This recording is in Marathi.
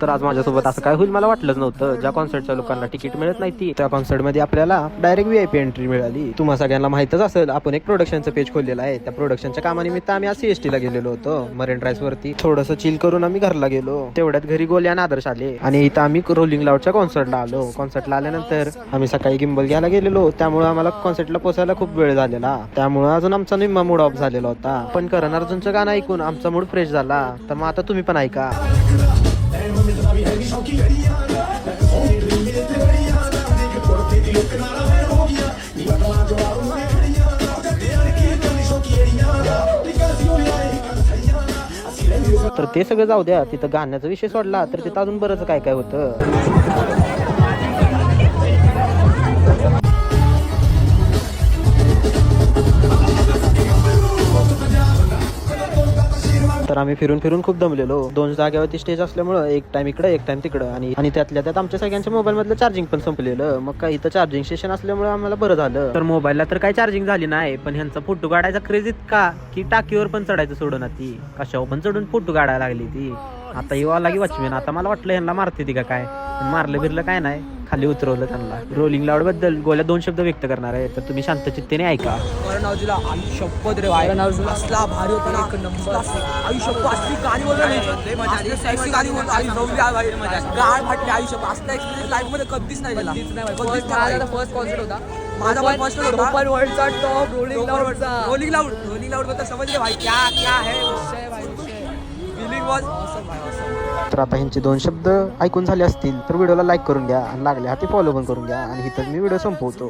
तर आज माझ्यासोबत असं काय होईल मला वाटलंच नव्हतं. ज्या कॉन्सर्टच्या लोकांना तिकीट मिळत नाही ती त्या कॉन्सर्ट मध्ये आपल्याला डायरेक्ट VIP एंट्री मिळाली. तुम्हा सगळ्यांना माहितच असेल आपण एक प्रोडक्शनचं पेज खोललेलं आहे. त्या प्रोडक्शनच्या कामानिमित्त आम्ही आज CST ला गेलेलो होतो. मरीन ड्राइव्ह वरती थोडंसं चिल करून आम्ही घरला गेलो. तेवढ्यात घरी गोल्या आणि आदर्श आले आणि इथं आम्ही रोलिंग लाऊडच्या कॉन्सर्टला आलो. कॉन्सर्टला आल्यानंतर आम्ही सकाळी गिम्बल घ्यायला गेलेलो. त्यामुळे आम्हाला कॉन्सर्टला पोहोचायला खूप वेळ झालेला. त्यामुळे अजून आमचा निम्मा मूड ऑफ झालेला होता. पण करण अर्जुनचं गाणं ऐकून आमचा मूड फ्रेश झाला. तर मग आता तुम्ही पण ऐका. तर ते सगळं जाऊ द्या, तिथं गाण्याचा विषय सोडला तर तिथं अजून बरंच काय काय होतं. तर आम्ही फिरून फिरून खूप दमलेलो. 2 जागेवरती स्टेज असल्यामुळं एक टाइम इकडं एक टाइम तिकडं आणि त्यातल्या त्यात आमच्या सगळ्यांच्या मोबाईल मधलं चार्जिंग पण संपलेलं. मग काय इथं चार्जिंग स्टेशन असल्यामुळे आम्हाला बरं झालं. तर मोबाईलला तर काही चार्जिंग झाली नाही, पण ह्यांचा फोटो काढायचा क्रेज इतका की टाकीवर पण चढायचं सोडून ती कशावर पण चढून फोटो काढायला लागली ती. आता येवा लागी वॉचमॅन. आता मला वाटलं ह्यांना मारते ती का काय, मारलं बिरलं काय नाही, खाली उतरवलं त्यांना. रोलिंग लाऊड बद्दल गोल्या 2 शब्द व्यक्त करणार आहे, तर तुम्ही शांत चित्तेने ऐका. शपथ रे असला भारी होता ना, एक नंबर. आयुष्यप असली गाणी बोलली, सेक्सी गाणी बोलतो गाळ फाटली. आयुष्यप असला एक्सपिरियन्स लाईफ मध्ये कधीच नाही झाला. फर्स्ट कॉन्सर्ट होता माझा, पण फर्स्ट होता. ओपन वर्ल्डचा टॉप रोलिंग लाऊड बद्दल समजले भाई क्या है विषय भाई. फीलिंग वाज ऑसम भाई, ऑसम. तर आता ह्यांचे 2 शब्द ऐकून झाले असतील तर व्हिडिओला लाईक करून घ्या आणि लागले हाती फॉलो पण करून घ्या आणि इथं मी व्हिडिओ संपवतो.